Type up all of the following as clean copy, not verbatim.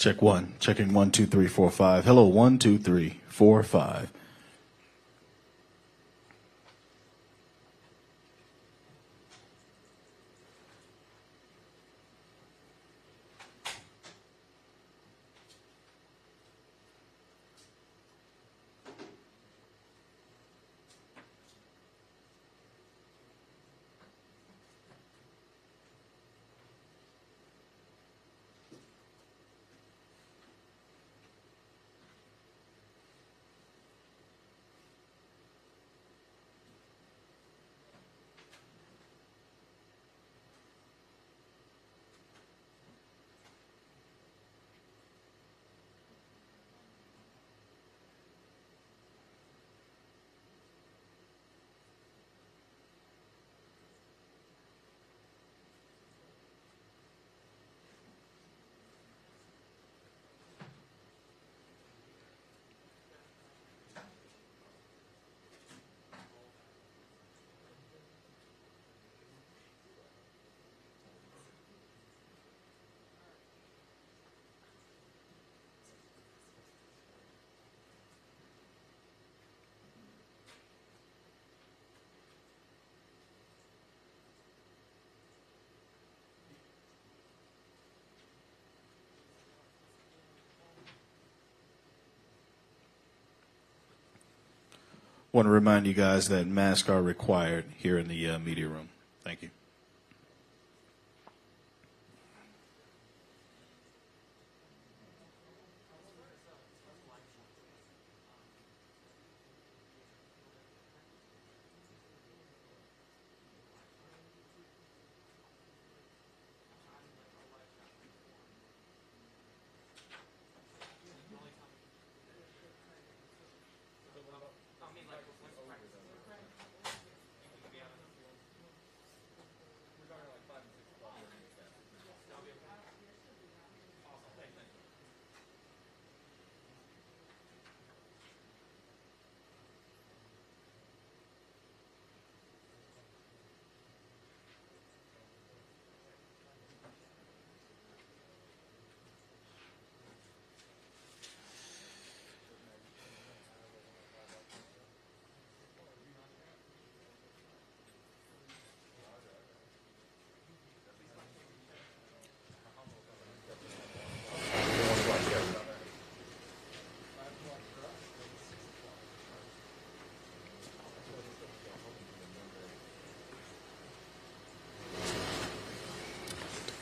Check one. Checking 1, 2, 3, 4, 5. Hello, 1, 2, 3, 4, 5. Want to remind you guys that masks are required here in the media room. Thank you.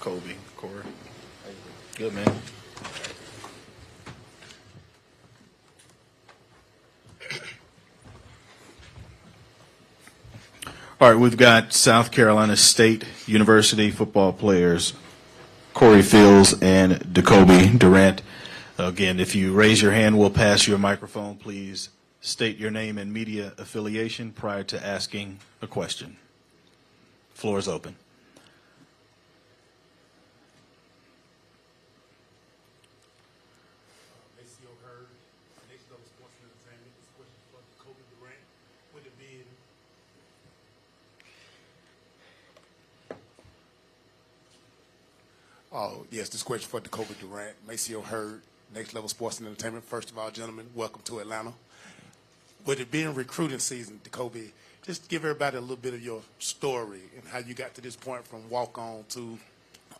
Jacoby, Corey. Good, man. All right, we've got South Carolina State University football players, Corey Fields and Jacoby Durant. Again, if you raise your hand, we'll pass you a microphone. Please state your name and media affiliation prior to asking a question. Floor is open. Oh, yes, this question for Jacoby Durant. Maceo Hurd, Next Level Sports and Entertainment. First of all, gentlemen, welcome to Atlanta. With it being recruiting season, Jacoby, just give everybody a little bit of your story and how you got to this point from walk-on to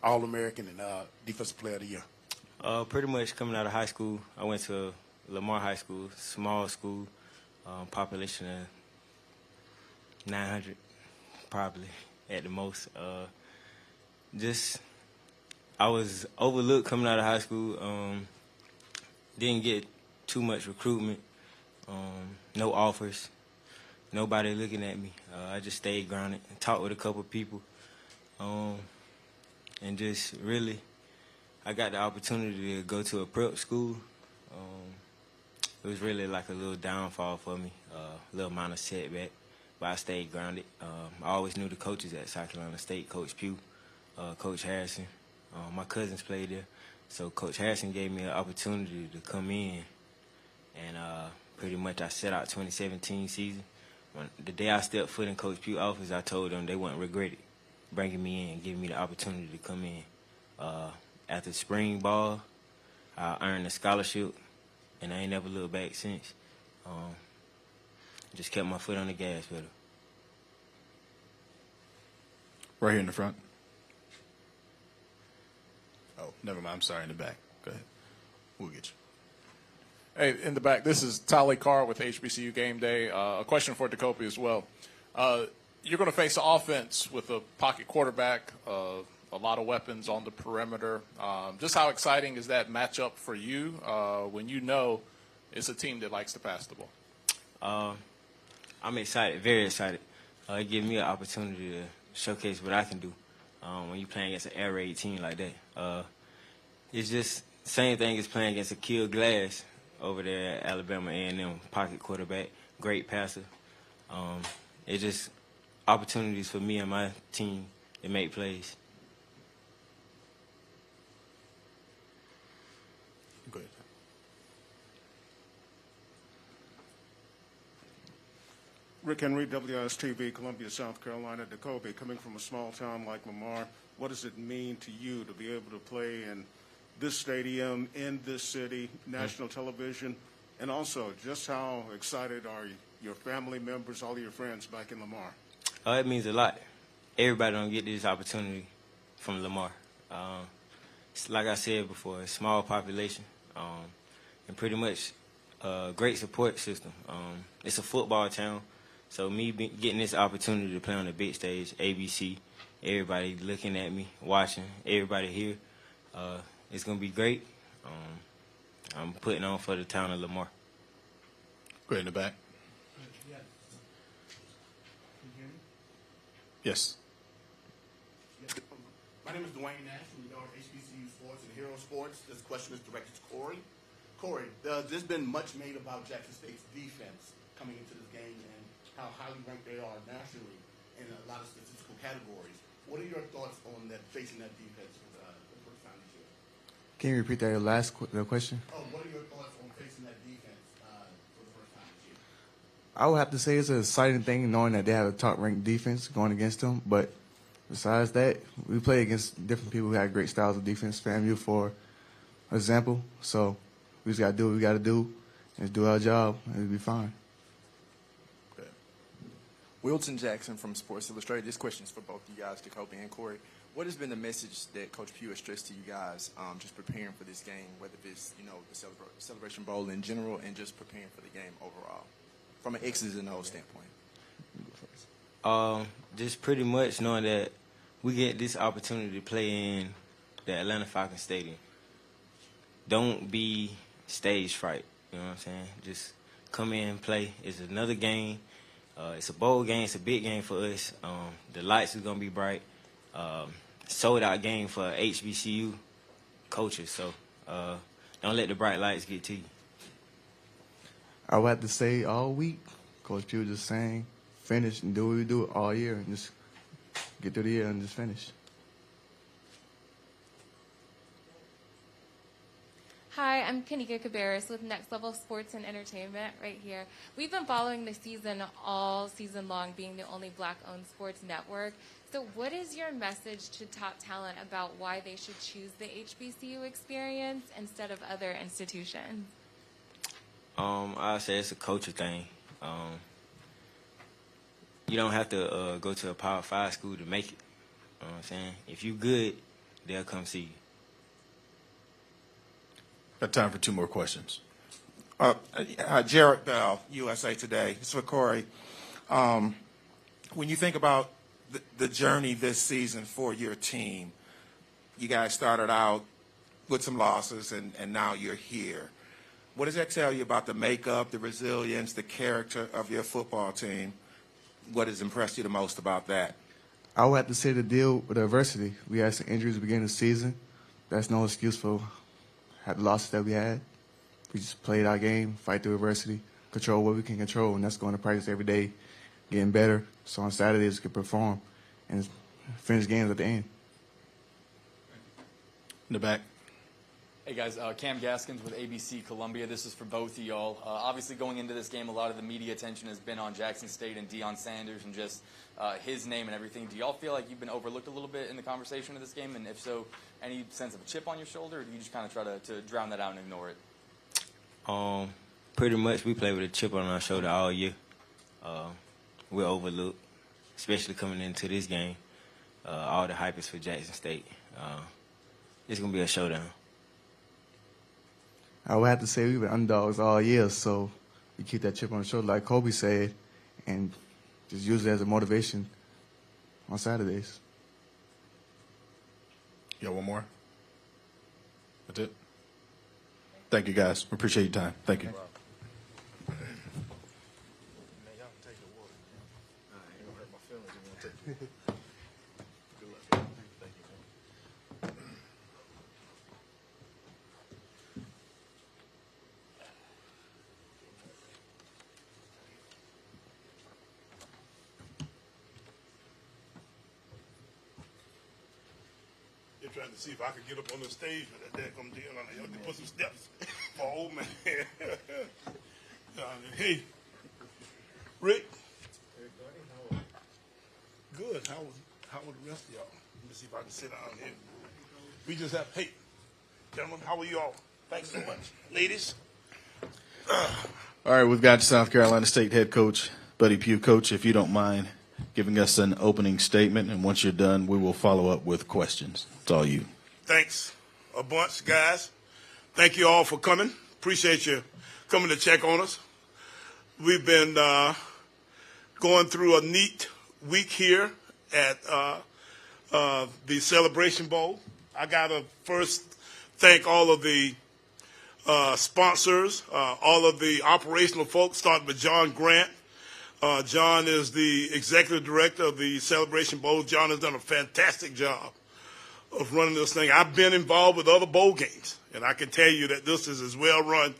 All-American and Defensive Player of the Year. Pretty much coming out of high school, I went to Lamar High School, small school, population of 900, probably at the most. I was overlooked coming out of high school. Didn't get too much recruitment, no offers, nobody looking at me. I just stayed grounded and talked with a couple of people. And just really, I got the opportunity to go to a prep school. It was really like a little downfall for me, a little minor setback, but I stayed grounded. I always knew the coaches at South Carolina State, Coach Pugh, Coach Harrison. My cousins played there, so Coach Harrison gave me an opportunity to come in, and pretty much I set out 2017 season. The day I stepped foot in Coach Pugh's office, I told them they wouldn't regret it, bringing me in and giving me the opportunity to come in. After spring ball, I earned a scholarship, and I ain't never looked back since. Just kept my foot on the gas pedal. Right here in the front. Oh, never mind. I'm sorry, in the back. Go ahead. We'll get you. Hey, in the back, this is Tally Carr with HBCU Game Day. A question for Jacoby as well. You're going to face an offense with a pocket quarterback, a lot of weapons on the perimeter. Just how exciting is that matchup for you when you know it's a team that likes to pass the ball? I'm excited, very excited. It gives me an opportunity to showcase what I can do when you're playing against an air raid team like that. It's just the same thing as playing against a Kill Glass over there at Alabama A&M, pocket quarterback, great passer. It's just opportunities for me and my team to make plays. Go ahead. Rick Henry, WSTV, Columbia, South Carolina. Jacoby, coming from a small town like Lamar, what does it mean to you to be able to play in this stadium, in this city, national television, and also just how excited are your family members, all of your friends back in Lamar? It means a lot. Everybody don't get this opportunity from Lamar. Like I said before, a small population, and pretty much a great support system. It's a football town, so me getting this opportunity to play on the big stage, ABC, everybody looking at me, watching, everybody here, it's going to be great. I'm putting on for the town of Lamar. Go ahead in the back. Yes. My name is Dwayne Nash from HBCU Sports and Hero Sports. This question is directed to Corey. Corey, there's been much made about Jackson State's defense coming into this game and how highly ranked they are nationally in a lot of statistical categories. What are your thoughts on that, facing that defense for the first time this year? Can you repeat that last question? Oh, what are your thoughts on facing that defense for the first time this year? I would have to say it's an exciting thing knowing that they have a top-ranked defense going against them. But besides that, we play against different people who have great styles of defense. FAMU, for example. So we just got to do what we got to do and do our job, and it'll be fine. Wilton Jackson from Sports Illustrated. This question is for both you guys, Jacoby and Corey. What has been the message that Coach Pugh has stressed to you guys just preparing for this game, whether it's, the Celebration Bowl in general and just preparing for the game overall, from an X's and O's standpoint? Just pretty much knowing that we get this opportunity to play in the Atlanta Falcons Stadium. Don't be stage fright, you know what I'm saying? Just come in and play. It's another game. It's a bowl game. It's a big game for us. The lights is going to be bright. Sold out game for HBCU coaches. So don't let the bright lights get to you. I would have to say all week, Coach Pugh just saying, finish and do what we do all year and just get through the year and just finish. Hi, I'm Kanika Cabarrus with Next Level Sports and Entertainment right here. We've been following the season all season long, being the only Black-owned sports network. So what is your message to top talent about why they should choose the HBCU experience instead of other institutions? I say it's a culture thing. You don't have to go to a Power 5 school to make it. You know what I'm saying? If you good, they'll come see you. Got time for two more questions. Jared Bell, USA Today. It's for Corey. When you think about the journey this season for your team, you guys started out with some losses, and now you're here. What does that tell you about the makeup, the resilience, the character of your football team? What has impressed you the most about that? I would have to say to deal with the adversity. We had some injuries at the beginning of the season. That's no excuse for the losses that we had. We just played our game, fight through adversity, control what we can control, and that's going to practice every day, getting better. So on Saturdays we can perform and finish games at the end. In the back. Hey guys, Cam Gaskins with ABC Columbia. This is for both of y'all. Obviously going into this game, a lot of the media attention has been on Jackson State and Deion Sanders and just his name and everything. Do y'all feel like you've been overlooked a little bit in the conversation of this game? And if so, Any sense of a chip on your shoulder, or do you just kind of try to drown that out and ignore it? Pretty much we play with a chip on our shoulder all year. We're overlooked, especially coming into this game. All the hype is for Jackson State. It's going to be a showdown. I would have to say we've been underdogs all year, so we keep that chip on the shoulder, like Kobe said, and just use it as a motivation on Saturdays. You got one more? That's it? Thank you, guys. We appreciate your time. Thank you. They're trying to see if I could get up on the stage with that come deal. I have to put some steps for old man. Hey, Rick. Good. How was the rest of y'all? Let me see if I can sit down here. We just have, hey, gentlemen, how are you all? Thanks so much. Ladies. All right, we've got South Carolina State head coach Buddy Pugh. Coach, if you don't mind giving us an opening statement, and once you're done, we will follow up with questions. It's all you. Thanks a bunch, guys. Thank you all for coming. Appreciate you coming to check on us. We've been going through a neat week here at the Celebration Bowl. I got to first thank all of the sponsors, all of the operational folks, starting with John Grant. John is the executive director of the Celebration Bowl. John has done a fantastic job of running this thing. I've been involved with other bowl games, and I can tell you that this is as well run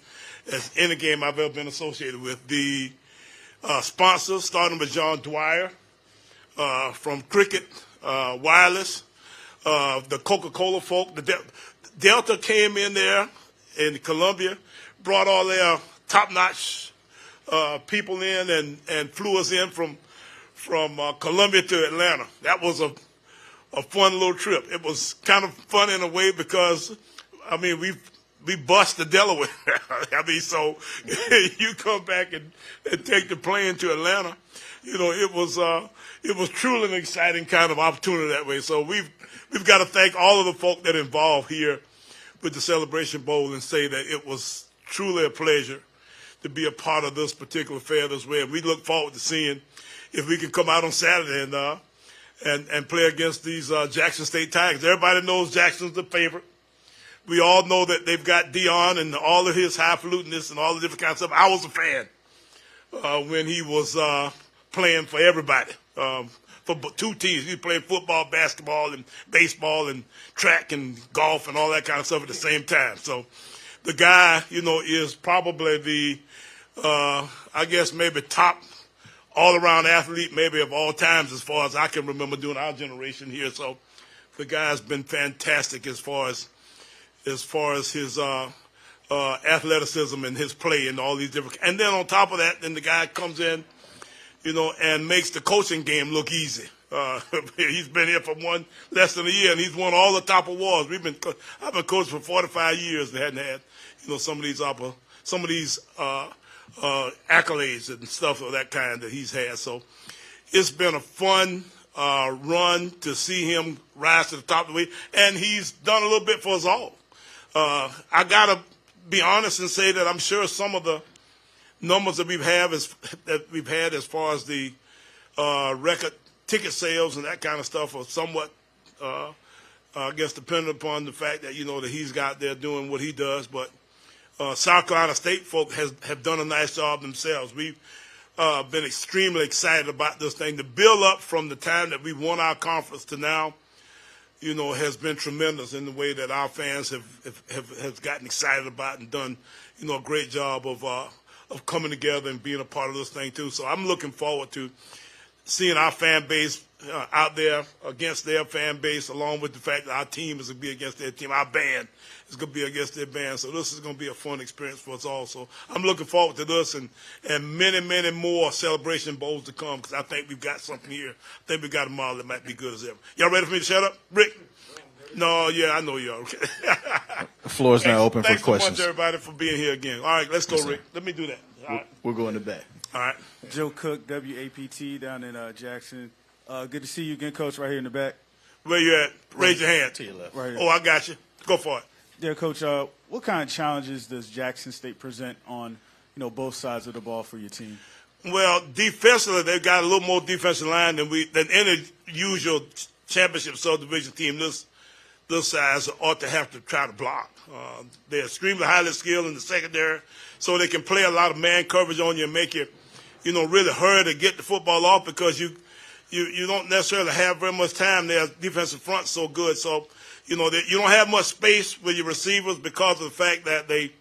as any game I've ever been associated with. The sponsors, starting with John Dwyer from Cricket Wireless, the Coca-Cola folk, the Delta came in there in Columbia, brought all their top-notch people in and flew us in from Columbia to Atlanta. That was a fun little trip. It was kind of fun in a way because, I mean, we bust the Delaware. I mean, so you come back and take the plane to Atlanta. You know, it was truly an exciting kind of opportunity that way. So we've got to thank all of the folk that are involved here with the Celebration Bowl and say that it was truly a pleasure to be a part of this particular fair this way. And we look forward to seeing if we can come out on Saturday and play against these Jackson State Tigers. Everybody knows Jackson's the favorite. We all know that they've got Dion and all of his highfalutinous and all the different kinds of stuff. I was a fan when he was playing for everybody, for two teams. He played football, basketball, and baseball, and track and golf and all that kind of stuff at the same time. So the guy, you know, is probably the, I guess maybe top all-around athlete maybe of all times as far as I can remember doing our generation here. So the guy's been fantastic as far as his athleticism and his play and all these different. And then on top of that, then the guy comes in, you know, and makes the coaching game look easy. He's been here for less than a year, and he's won all the top awards. I've been coaching for 45 years and hadn't had, you know, some of these accolades and stuff of that kind that he's had. So it's been a fun run to see him rise to the top of the league, and he's done a little bit for us all. I gotta be honest and say that I'm sure some of the numbers that we've had as far as the record ticket sales and that kind of stuff are somewhat, I guess, dependent upon the fact that, you know, that he's got there doing what he does. But South Carolina State folk have done a nice job themselves. We've been extremely excited about this thing. The build up from the time that we won our conference to now, you know, has been tremendous in the way that our fans have gotten excited about and done, you know, a great job of coming together and being a part of this thing too. So I'm looking forward to seeing our fan base out there against their fan base, along with the fact that our team is going to be against their team. Our band is going to be against their band. So this is going to be a fun experience for us all. So I'm looking forward to this and many, many more Celebration Bowls to come, because I think we've got something here. I think we've got a model that might be good as ever. Y'all ready for me to shut up? Rick? No, yeah, I know you are. Okay. The floor is now open for Thanks questions. so much, everybody, for being here again. All right, let's go, Yes, sir. Rick. Let me do that. All right. We'll go in the back. All right. Joe Cook, WAPT, down in Jackson. Good to see you again, Coach, right here in the back. Where you at? Raise your hand. To your left. Right here. Oh, I got you. Go for it. Yeah, Coach, what kind of challenges does Jackson State present on, both sides of the ball for your team? Well, defensively, they've got a little more defensive line than any usual championship subdivision team this size ought to have to try to block. They're extremely highly skilled in the secondary, so they can play a lot of man coverage on you and make you, really hurry to get the football off because you don't necessarily have very much time. Their defensive front's so good, so you don't have much space with your receivers because of the fact that they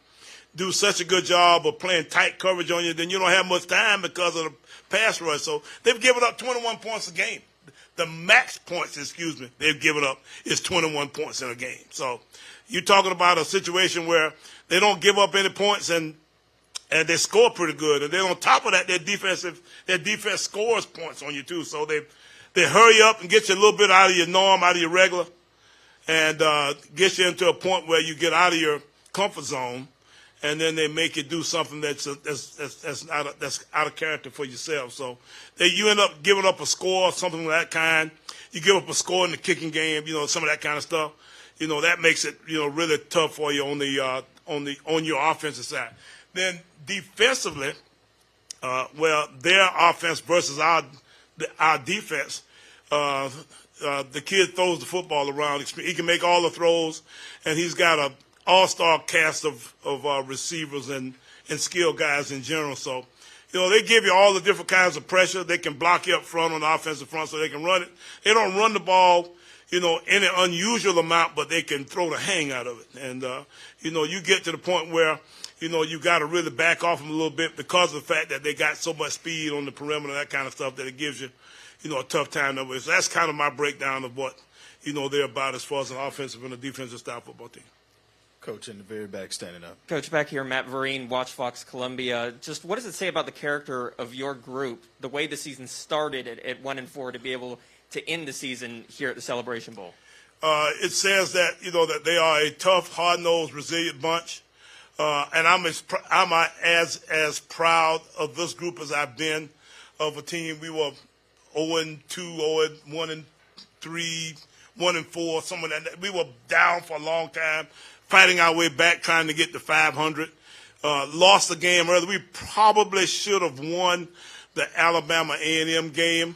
do such a good job of playing tight coverage on you. Then you don't have much time because of the pass rush. So they've given up 21 points a game. The max points, they've given up is 21 points in a game. So you're talking about a situation where they don't give up any points and they score pretty good. And then on top of that, their defense scores points on you too. So they hurry up and get you a little bit out of your norm, out of your regular, and get you into a point where you get out of your comfort zone, and then they make you do something that's out of character for yourself. So you end up giving up a score, something of that kind. You give up a score in the kicking game, some of that kind of stuff. That makes it really tough for you on your offensive side. Then defensively, their offense versus our defense. The kid throws the football around. He can make all the throws, and he's got an all-star cast of receivers and skilled guys in general. So, they give you all the different kinds of pressure. They can block you up front on the offensive front so they can run it. They don't run the ball, any unusual amount, but they can throw the hang out of it. And, you get to the point where, you got to really back off them a little bit because of the fact that they got so much speed on the perimeter, that kind of stuff, that it gives you, a tough time. So that's kind of my breakdown of what, they're about as far as an offensive and a defensive style football team. Coach in the very back standing up. Coach, back here, Matt Vereen, Watch Fox Columbia. Just what does it say about the character of your group, the way the season started at 1-4, to be able to end the season here at the Celebration Bowl? It says that, that they are a tough, hard-nosed, resilient bunch. And I'm as proud of this group as I've been of a team. We were 0-2, 0-1-3, 1-4, something like that. We were down for a long time, fighting our way back, trying to get to 500. Lost the game early. We probably should have won the Alabama A&M game.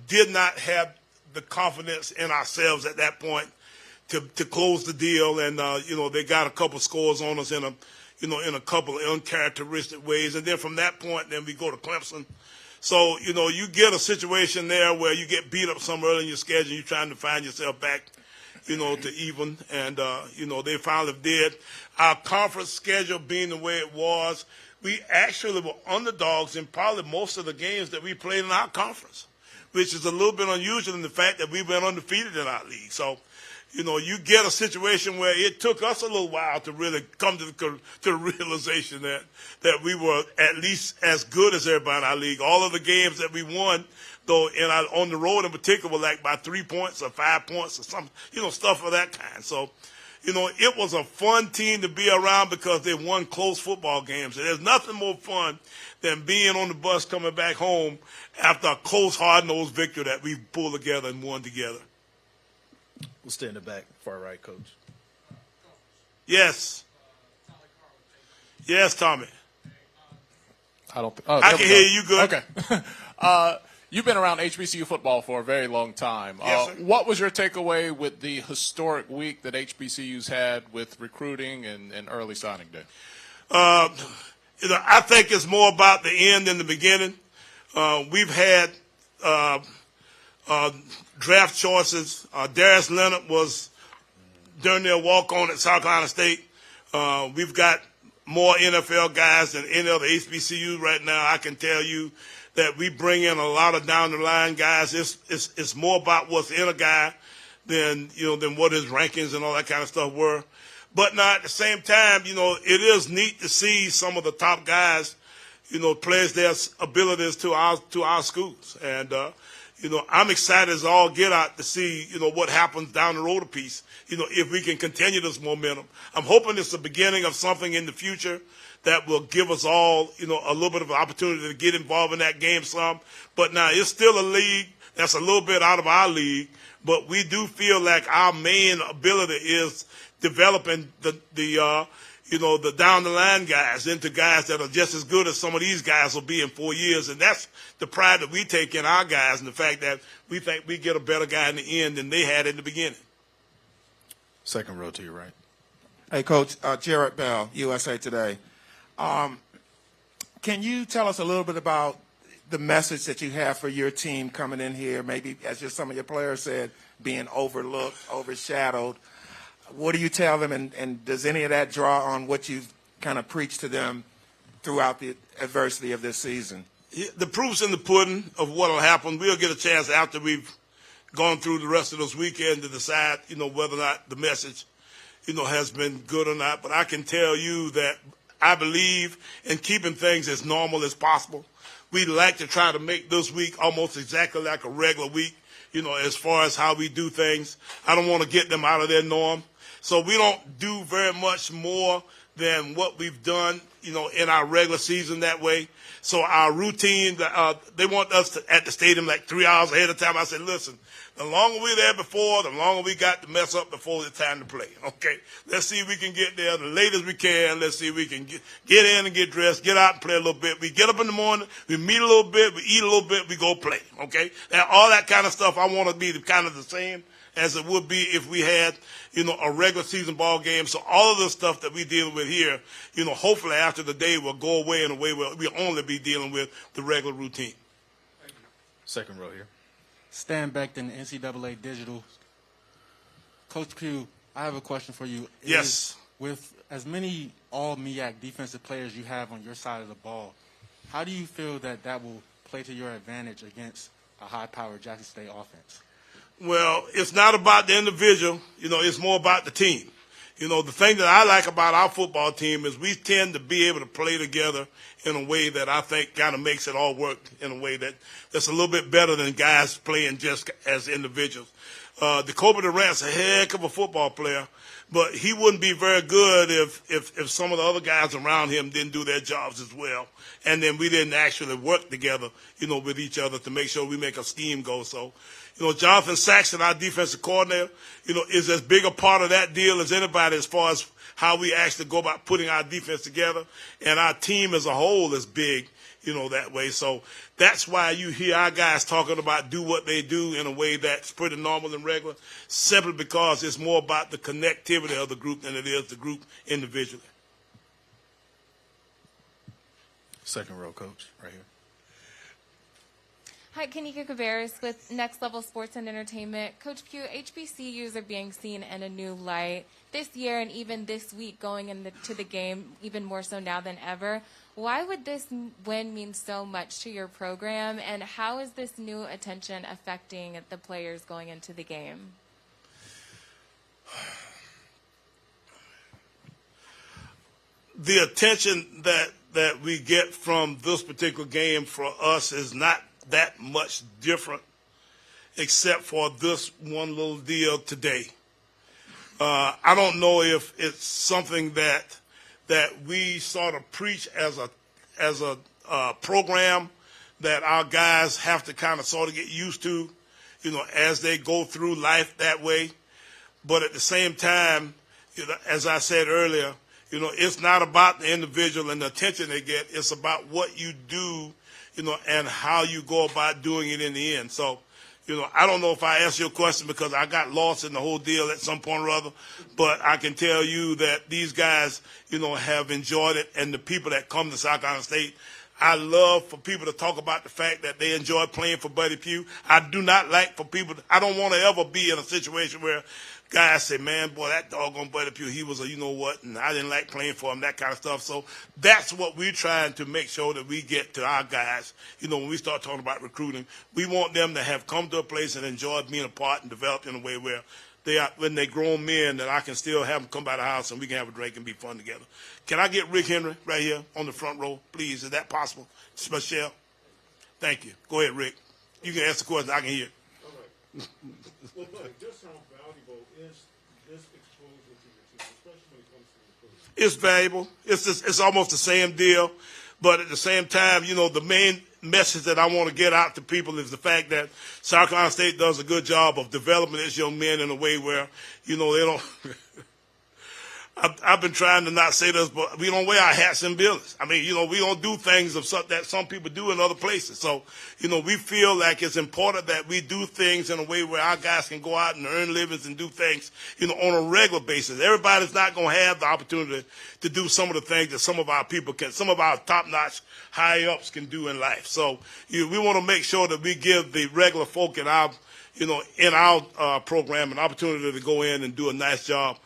Did not have the confidence in ourselves at that point to close the deal, and they got a couple scores on us in a couple of uncharacteristic ways, and then from that point, then we go to Clemson. So you get a situation there where you get beat up some early in your schedule, you're trying to find yourself back, to even, and they finally did. Our conference schedule being the way it was, we actually were underdogs in probably most of the games that we played in our conference, which is a little bit unusual in the fact that we've been undefeated in our league. So, you get a situation where it took us a little while to really come to the realization that we were at least as good as everybody in our league. All of the games that we won, though, on the road in particular, were like by 3 points or 5 points or something, stuff of that kind. So, it was a fun team to be around because they won close football games. And there's nothing more fun than being on the bus coming back home after a close, hard-nosed victory that we pulled together and won together. We'll stay in the back, far right, Coach. Yes. Yes, Tommy. I can hear you good. Okay. You've been around HBCU football for a very long time. Yes, sir. What was your takeaway with the historic week that HBCUs had with recruiting and early signing day? I think it's more about the end than the beginning. We've had draft choices. Darius Leonard was during their walk-on at South Carolina State. We've got more NFL guys than any other HBCU right now. I can tell you that we bring in a lot of down-the-line guys. It's more about what's in a guy than what his rankings and all that kind of stuff were. But now at the same time, it is neat to see some of the top guys, pledge their abilities to our schools. And, I'm excited as all get out to see, what happens down the road a piece, if we can continue this momentum. I'm hoping it's the beginning of something in the future that will give us all, a little bit of an opportunity to get involved in that game some. But now it's still a league that's a little bit out of our league, but we do feel like our main ability is developing the down the line guys into guys that are just as good as some of these guys will be in 4 years. And that's the pride that we take in our guys and the fact that we think we get a better guy in the end than they had in the beginning. Second row to your right. Hey, Coach, Jared Bell, USA Today. Can you tell us a little bit about the message that you have for your team coming in here, maybe as just some of your players said, being overlooked, overshadowed? What do you tell them, and does any of that draw on what you've kind of preached to them throughout the adversity of this season? The proof's in the pudding of what will happen. We'll get a chance after we've gone through the rest of this weekend to decide, whether or not the message, has been good or not. But I can tell you that I believe in keeping things as normal as possible. We'd like to try to make this week almost exactly like a regular week, as far as how we do things. I don't want to get them out of their norm. So we don't do very much more than what we've done, in our regular season that way. So our routine, they want us at the stadium like 3 hours ahead of time. I said, listen, the longer we're there before, the longer we got to mess up before it's time to play. Okay, let's see if we can get there the latest we can. Let's see if we can get in and get dressed, get out and play a little bit. We get up in the morning, we meet a little bit, we eat a little bit, we go play. Okay, and all that kind of stuff I want to be kind of the same as it would be if we had, a regular season ball game. So all of the stuff that we deal with here, hopefully after the day will go away in a way where we'll only be dealing with the regular routine. Second row here. Stan Beckton, NCAA Digital. Coach Pugh, I have a question for you. Yes. With as many all MEAC defensive players you have on your side of the ball, how do you feel that will play to your advantage against a high-powered Jackson State offense? Well, it's not about the individual, it's more about the team. The thing that I like about our football team is we tend to be able to play together in a way that I think kind of makes it all work in a way that's a little bit better than guys playing just as individuals. Jacoby Durant's a heck of a football player, but he wouldn't be very good if some of the other guys around him didn't do their jobs as well. And then we didn't actually work together, with each other to make sure we make a scheme go. So, Jonathan Saxon, our defensive coordinator, is as big a part of that deal as anybody as far as how we actually go about putting our defense together. And our team as a whole is big, that way. So that's why you hear our guys talking about do what they do in a way that's pretty normal and regular, simply because it's more about the connectivity of the group than it is the group individually. Second row, Coach, right here. Hi, Kanika Cabarrus with Next Level Sports and Entertainment. Coach Pugh, HBCUs are being seen in a new light this year and even this week going into the game, even more so now than ever. Why would this win mean so much to your program, and how is this new attention affecting the players going into the game? The attention that we get from this particular game for us is not that much different, except for this one little deal today. I don't know if it's something that we sort of preach as a program that our guys have to kind of sort of get used to, as they go through life that way. But at the same time, as I said earlier, it's not about the individual and the attention they get. It's about what you do, and how you go about doing it in the end. So, I don't know if I answered your question because I got lost in the whole deal at some point or other, but I can tell you that these guys, have enjoyed it, and the people that come to South Carolina State, I love for people to talk about the fact that they enjoy playing for Buddy Pugh. I do not like for people, I don't want to ever be in a situation where guys say, man, boy, that doggone Buddy Pugh, he was a you-know-what, and I didn't like playing for him, that kind of stuff. So that's what we're trying to make sure that we get to our guys. When we start talking about recruiting, we want them to have come to a place and enjoyed being a part and developed in a way where they are, when they're grown men, that I can still have them come by the house and we can have a drink and be fun together. Can I get Rick Henry right here on the front row, please? Is that possible? Michelle? Thank you. Go ahead, Rick. You can ask the question. I can hear. All right. Well, look, just how valuable is this exposure to your team, especially when it comes to recruiting? It's valuable. It's almost the same deal, but at the same time, the main message that I want to get out to people is the fact that South Carolina State does a good job of developing its young men in a way where, they don't. I've been trying to not say this, but we don't wear our hats in business. I mean, we don't do things that some people do in other places. So, we feel like it's important that we do things in a way where our guys can go out and earn livings and do things, on a regular basis. Everybody's not going to have the opportunity to do some of the things that some of our people can, some of our top-notch high-ups can do in life. So, we want to make sure that we give the regular folk in our, program an opportunity to go in and do a nice job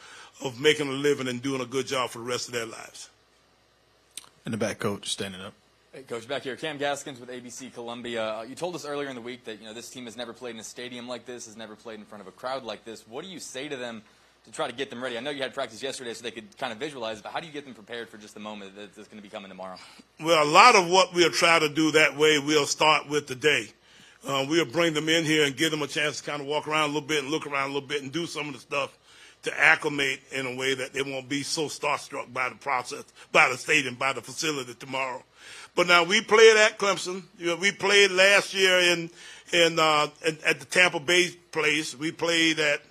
of making a living and doing a good job for the rest of their lives. In the back, Coach, standing up. Hey, Coach, back here. Cam Gaskins with ABC Columbia. You told us earlier in the week that this team has never played in a stadium like this, has never played in front of a crowd like this. What do you say to them to try to get them ready? I know you had practice yesterday so they could kind of visualize it, but how do you get them prepared for just the moment that's going to be coming tomorrow? Well, a lot of what we'll try to do that way, we'll start with today. We'll bring them in here and give them a chance to kind of walk around a little bit and look around a little bit and do some of the stuff to acclimate in a way that they won't be so starstruck by the process, by the stadium, by the facility tomorrow. But now we played at Clemson. We played last year at the Tampa Bay place. We played at.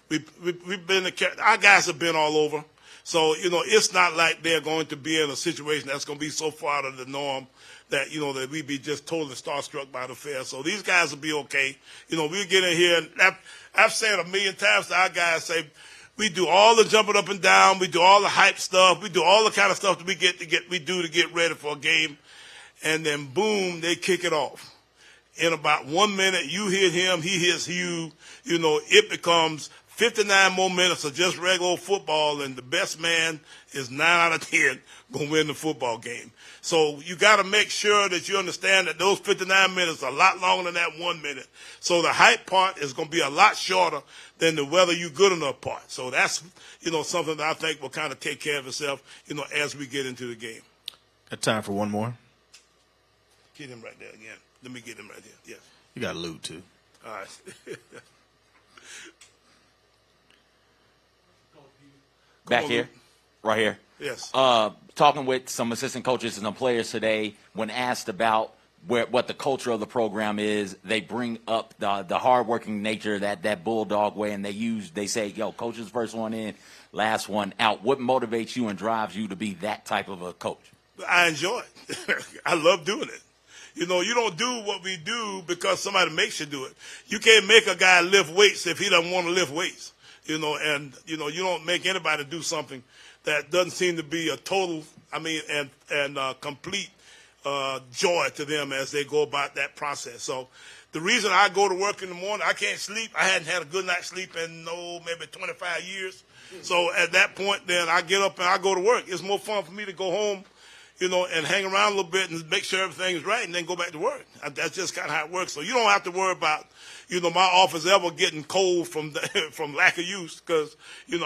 We've been. Our guys have been all over. So it's not like they're going to be in a situation that's going to be so far out of the norm that that we be just totally starstruck by the affair. So these guys will be okay. We get in here, and I've said a million times to our guys, say, we do all the jumping up and down. We do all the hype stuff. We do all the kind of stuff that we do to get ready for a game. And then, boom, they kick it off. In about 1 minute, you hit him, he hits you. It becomes 59 more minutes of just regular football, and the best man is 9 out of 10 going to win the football game. So you got to make sure that you understand that those 59 minutes are a lot longer than that 1 minute. So the hype part is going to be a lot shorter than the whether you good enough part. So that's, something that I think will kind of take care of itself, as we get into the game. Got time for one more? Get him right there again. Let me get him right there. Yes. You got Lou, too. All right. Back here, right here. Yes. Talking with some assistant coaches and some players today, when asked about what the culture of the program is, they bring up the hardworking nature, that bulldog way, and they say, yo, coach's first one in, last one out. What motivates you and drives you to be that type of a coach? I enjoy it. I love doing it. You don't do what we do because somebody makes you do it. You can't make a guy lift weights if he doesn't want to lift weights. You don't make anybody do something that doesn't seem to be a total, complete joy to them as they go about that process. So the reason I go to work in the morning, I can't sleep. I hadn't had a good night's sleep in, maybe 25 years. So at that point, then I get up and I go to work. It's more fun for me to go home, and hang around a little bit and make sure everything's right and then go back to work. That's just kind of how it works. So you don't have to worry about, my office ever getting cold from lack of use because,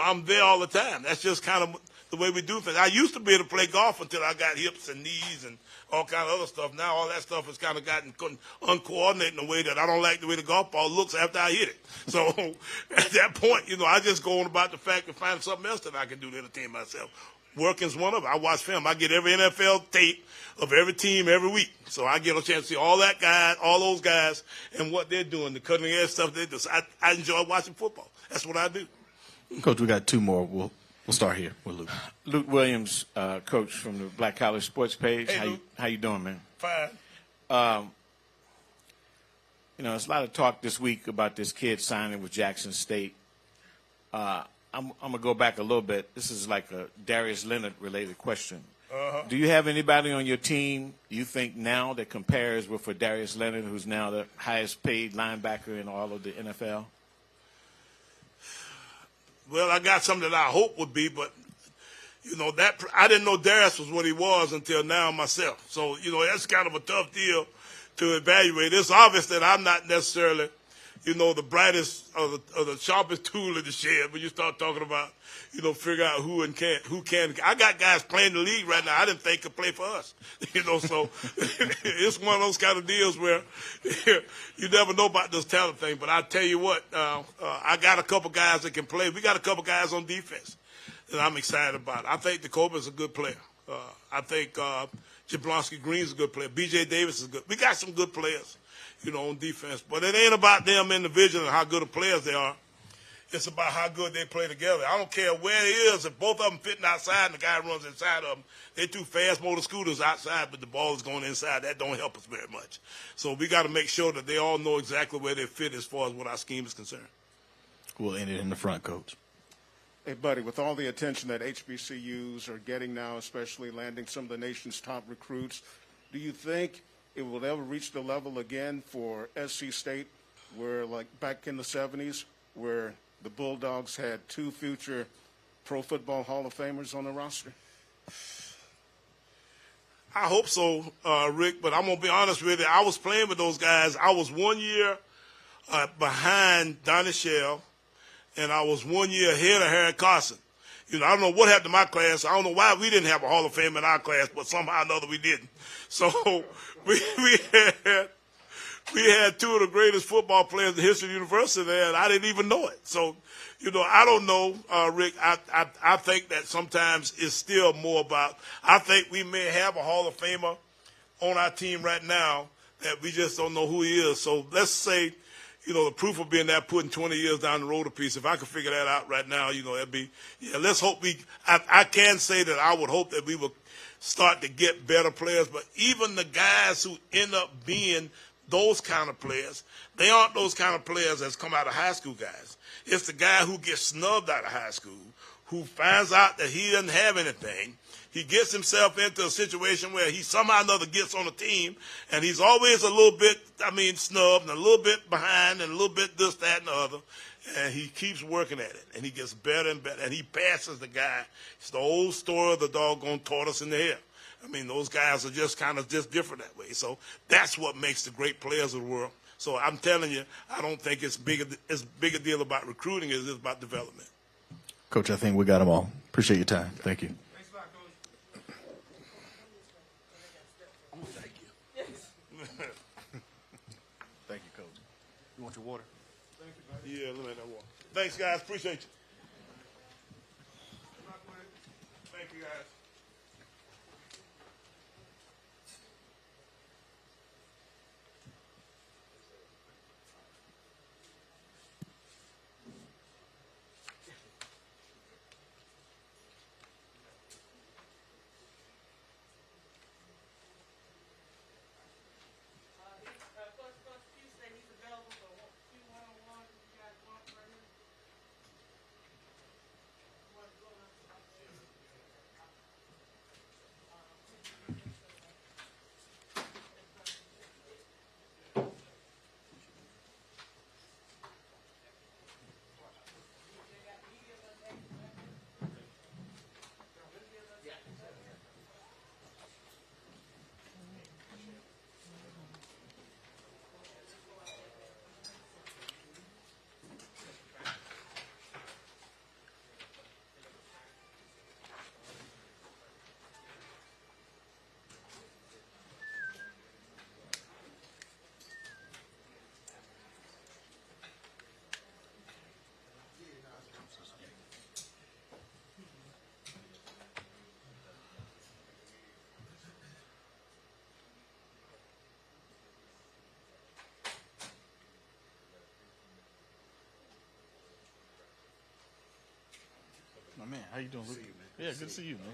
I'm there all the time. That's just kind of the way we do things. I used to be able to play golf until I got hips and knees and all kind of other stuff. Now all that stuff has kind of gotten uncoordinated in a way that I don't like the way the golf ball looks after I hit it. So at that point, I just go on about the fact of finding something else that I can do to entertain myself. Working's one of them. I watch film. I get every NFL tape of every team every week. So I get a chance to see all those guys and what they're doing, the cutting edge stuff they do. So I enjoy watching football. That's what I do. Coach, we got two more. We'll start here with Luke. Luke Williams, coach from the Black College Sports page. Hey, how you doing, man? Fine. There's a lot of talk this week about this kid signing with Jackson State. I'm going to go back a little bit. This is like a Darius Leonard-related question. Uh-huh. Do you have anybody on your team you think now that compares with Darius Leonard, who's now the highest-paid linebacker in all of the NFL? Well, I got something that I hope would be, but, that I didn't know Darius was what he was until now myself. So, that's kind of a tough deal to evaluate. It's obvious that I'm not necessarily the brightest or the sharpest tool in the shed when you start talking about, figure out who can. I got guys playing the league right now I didn't think could play for us. So it's one of those kind of deals where you never know about this talent thing. But I tell you what, I got a couple guys that can play. We got a couple guys on defense that I'm excited about. I think Jacoby's a good player. I think Jablonski Green's a good player. B.J. Davis is good. We got some good players, on defense. But it ain't about them individually and how good of players they are. It's about how good they play together. I don't care where it is. If both of them fitting outside and the guy runs inside of them, they're two fast motor scooters outside, but the ball is going inside. That don't help us very much. So we got to make sure that they all know exactly where they fit as far as what our scheme is concerned. We'll end it in the front, Coach. Hey, buddy, with all the attention that HBCUs are getting now, especially landing some of the nation's top recruits, do you think it will ever reach the level again for SC State where, like back in the 70s, where the Bulldogs had 2 future Pro Football Hall of Famers on the roster? I hope so, Rick, but I'm going to be honest with you. I was playing with those guys. I was 1 year behind Donnie Shell, and I was 1 year ahead of Harry Carson. I don't know what happened to my class. I don't know why we didn't have a Hall of Fame in our class, but somehow or another we didn't. So we had 2 of the greatest football players in the history of the university there, and I didn't even know it. So, I don't know, Rick. I think that sometimes it's still more about, I think we may have a Hall of Famer on our team right now that we just don't know who he is. So let's say, the proof of being that putting 20 years down the road a piece. If I could figure that out right now, it'd be, let's hope I can say that I would hope that we will start to get better players, but even the guys who end up being those kind of players, they aren't those kind of players that's come out of high school guys. It's the guy who gets snubbed out of high school, who finds out that he doesn't have anything. He gets himself into a situation where he somehow or another gets on a team, and he's always a little bit, snubbed and a little bit behind and a little bit this, that, and the other. And he keeps working at it, and he gets better and better, and he passes the guy. It's the old story of the doggone tortoise in the hare. Those guys are just different that way. So that's what makes the great players of the world. So I'm telling you, I don't think it's big a deal about recruiting as it is about development. Coach, I think we got them all. Appreciate your time. Thank you. Thanks a lot, Coach. Thank you. Thank you, Coach. You want your water? Yeah, let me have that water. Thanks, guys. Appreciate you. Thank you, guys. My man, how you doing? Good to see you, man. Yeah, good to see you, man.